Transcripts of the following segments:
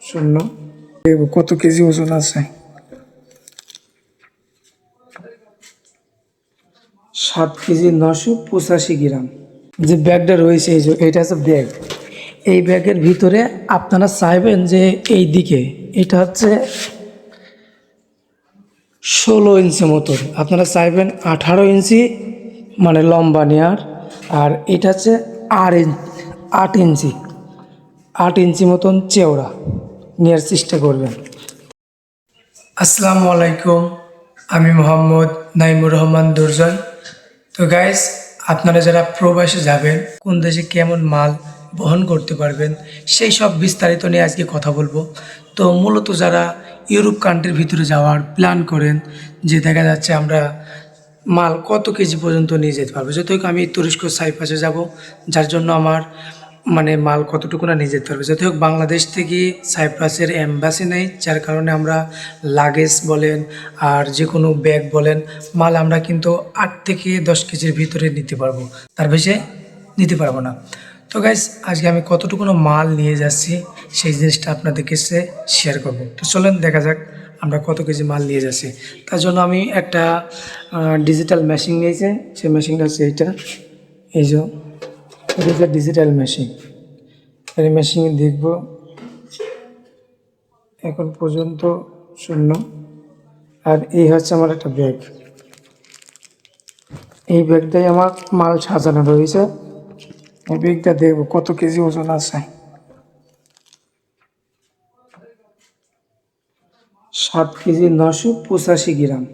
শূন্য। কত কেজি ওজন আছে? 7 কেজি 985 গ্রাম। যে ব্যাগটা রয়েছে এই যে এটা হচ্ছে ব্যাগ। এই ব্যাগের ভিতরে আপনারা চাইবেন যে এই দিকে এটা হচ্ছে 16 ইঞ্চি মতন, আপনারা চাইবেন 18 ইঞ্চি মানে লম্বা নেওয়ার, আর এটা হচ্ছে 8 ইঞ্চি 8 ইঞ্চি মতন চেওড়া নেওয়ার চেষ্টা করবেন। আসসালামু আলাইকুম, আমি মোহাম্মদ নাইমুর রহমান দুর্জয়। তো গাইস, আপনারা যারা প্রবাসে যাবেন, কোন দেশে কেমন মাল বহন করতে পারবেন সেই সব বিস্তারিত নিয়ে আজকে কথা বলবো। তো মূলত যারা ইউরোপ কান্ট্রির ভিতরে যাওয়ার প্ল্যান করেন, যে দেখা যাচ্ছে আমরা মাল কত কেজি পর্যন্ত নিয়ে যেতে পারবো, যত হোক আমি তুরস্ক সাইপ্রাসে যাব, যার জন্য আমার মানে মাল কতটুকু না নিয়ে যেতে পারবে। যাতে হোক বাংলাদেশ থেকে সাইপ্রাসের এম্বাসি নেই, যার কারণে আমরা লাগেজ বলেন আর যে কোনো ব্যাগ বলেন, মাল আমরা কিন্তু 8 থেকে 10 কেজির ভিতরে নিতে পারবো, তার বেশি নিতে পারবো না। তো গাইস, আজকে আমি কতটুকু মাল নিয়ে যাচ্ছি সেই জিনিসটা আপনাদেরকে শেয়ার করব। তো চলেন দেখা যাক আমরা কত কেজি মাল নিয়ে যাচ্ছি। তার জন্য আমি একটা ডিজিটাল মেশিন নিয়েছি। সেই মেশিনটা হচ্ছে এই যে এটা হচ্ছে ডিজিটাল মেশিন। এই মেশিনে দেখব এখন পর্যন্ত শূন্য। আর এই হচ্ছে আমার একটা ব্যাগ। এই ব্যাগটাই আমার মাল সাজানো রয়েছে। এই ব্যাগটা দেখব কত কেজি ওজন আছে। 7 কেজি 985 গ্রাম।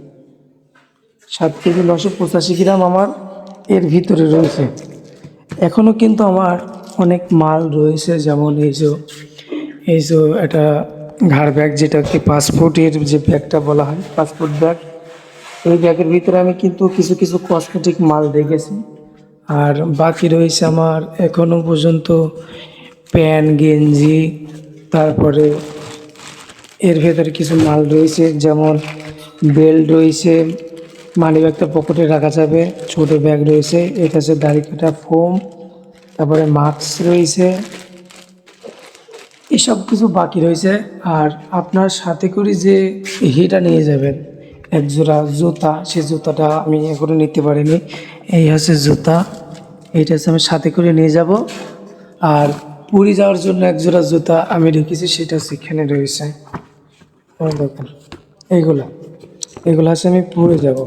7 কেজি 985 গ্রাম আমার এর ভিতরে রয়েছে। এখনও কিন্তু আমার অনেক মাল রয়েছে, যেমন এই যে একটা ঘাড় ব্যাগ, যেটাকে পাসপোর্টের যে ব্যাগটা বলা হয়, পাসপোর্ট ব্যাগ। এই ব্যাগের ভিতরে আমি কিন্তু কিছু কিছু কসমেটিক মাল রেখেছি। আর বাকি রয়েছে আমার এখনও পর্যন্ত প্যান্ট, গেঞ্জি, তারপরে এর ভেতরে কিছু মাল রয়েছে, যেমন বেল্ট রয়েছে, মানি ব্যাগটা পকেটে রাখা যাবে, ছোট ব্যাগ রয়েছে, এটা হচ্ছে দাড়ি কাটা ফোম, তারপরে মাস্ক রয়েছে, এসব কিছু বাকি রয়েছে। আর আপনার সাথে করে যে হিটা নিয়ে যাবেন একজোড়া জুতা, সেই জুতাটা আমি এখনো নিতে পারিনি। এই হচ্ছে জুতা, এইটা হচ্ছে আমি সাথে করে নিয়ে যাব। আর পুরী যাওয়ার জন্য একজোড়া জুতা আমি রেখেছি, সেটা সেখানে রয়েছে। দেখুন এইগুলো হচ্ছে আমি পুরী যাব।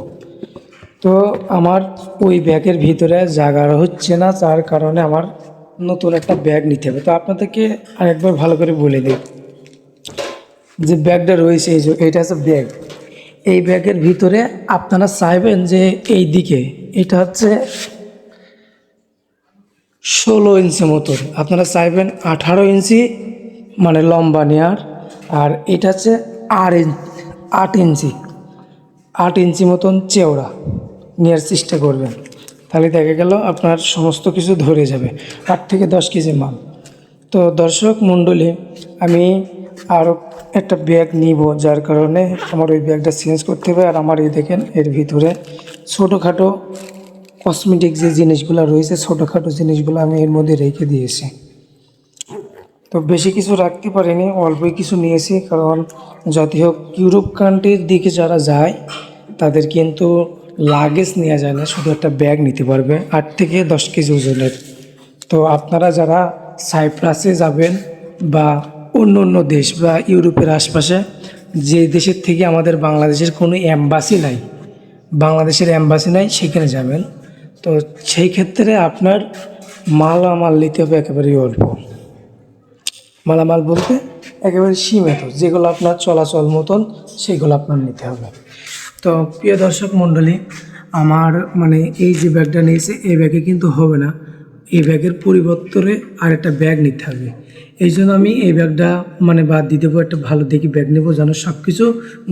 তো আমার ওই ব্যাগের ভিতরে জায়গা হচ্ছে না, যার কারণে আমার নতুন একটা ব্যাগ নিতে হবে। তো আপনাদেরকে আরেকবার ভালো করে বলে দিই, যে ব্যাগটা রয়েছে এই যে এটা হচ্ছে ব্যাগ। এই ব্যাগের ভিতরে আপনারা চাইবেন যে এই দিকে এটা হচ্ছে 16 ইঞ্চি মতন, আপনারা চাইবেন 18 ইঞ্চি মানে লম্বা নেওয়ার, আর এটা হচ্ছে 8 ইঞ্চি 8 ইঞ্চি মতন চেওড়া নেওয়ার চেষ্টা করবেন। তাহলে দেখা গেল আপনার সমস্ত কিছু ধরে যাবে, 8 থেকে 10 কেজি মাল। তো দর্শক মণ্ডলী, আমি আরও একটা ব্যাগ নিব, যার কারণে আমার ওই ব্যাগটা চেঞ্জ করতে হবে। আর আমার এই দেখেন এর ভিতরে ছোটোখাটো কসমেটিক যে জিনিসগুলো রয়েছে, ছোটোখাটো জিনিসগুলো আমি এর মধ্যে রেখে দিয়েছি। তো বেশি কিছু রাখতে পারিনি, অল্পই কিছু নিয়েছি, কারণ যতই হোক ইউরোপ কান্ট্রির দিকে যারা যায় তাদের কিন্তু লাগেজ নেওয়া যায় না, শুধু একটা ব্যাগ নিতে পারবে 8 থেকে 10 কেজি ওজনের। তো আপনারা যারা সাইপ্রাসে যাবেন বা অন্য অন্য দেশ বা ইউরোপের আশপাশে, যে দেশের থেকে আমাদের বাংলাদেশের কোনো এম্বাসি নাই সেখানে যাবেন, তো সেই ক্ষেত্রে আপনার মালামাল নিতে হবে একেবারেই অল্প। মালামাল বলতে একেবারে সীমিত, যেগুলো আপনার চলাচল মতন সেগুলো আপনার নিতে হবে। তো প্রিয় দর্শক মণ্ডলী, আমার মানে এই যে ব্যাগটা নিয়েছে এই ব্যাগে কিন্তু হবে না, এই ব্যাগের পরিবর্তনে আরেকটা ব্যাগ নিতে হবে। এই জন্য আমি এই ব্যাগটা মানে বাদ দিয়ে দেবো, একটা ভালো দেখি ব্যাগ নেবো, যেন সব কিছু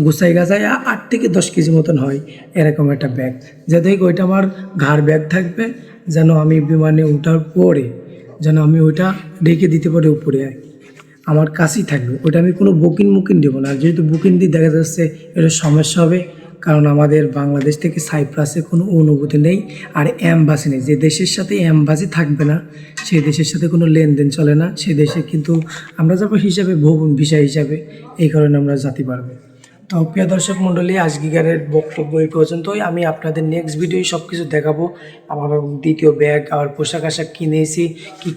গুছাই গাছাই 8 থেকে 10 কেজি মতন হয় এরকম একটা ব্যাগ, যাতে ওইটা আমার ঘাড় ব্যাগ থাকবে, যেন আমি বিমানে ওঠার পরে যেন আমি ওইটা রেখে দিতে পারি উপরে, আমার কাছেই থাকবে ওটা, আমি কোনো বুকিং দেবো না। আর যেহেতু বুকিং দিয়ে দেখা যাচ্ছে এটা সমস্যা হবে, কারণ আমাদের বাংলাদেশ থেকে সাইপ্রাসে কোনো অনুভূতি নেই আর অ্যাম্বাসি নেই। যে দেশের সাথে অ্যাম্বাসি থাকবে না সেই দেশের সাথে কোনো লেনদেন চলে না। সেই দেশে কিন্তু আমরা যাবো হিসাবে ভ্রমণ ভিসা হিসাবে, এই কারণে আমরা যেতে পারবো। তো প্রিয় দর্শক মণ্ডলী, আজকের বক্তব্য এই পর্যন্তই। আমি আপনাদের নেক্সট ভিডিও সব কিছু দেখাবো। আমার দ্বিতীয় ব্যাগ আর পোশাক আশাক কিনেছি,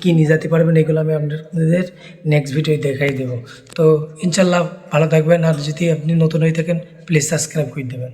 কী নিয়ে যেতে পারবেন এগুলো আমি আপনাদের নেক্সট ভিডিও দেখাই দেবো। তো ইনশাল্লাহ ভালো থাকবেন, আর যদি আপনি নতুন হয়ে থাকেন প্লিজ সাবস্ক্রাইব করে দেবেন।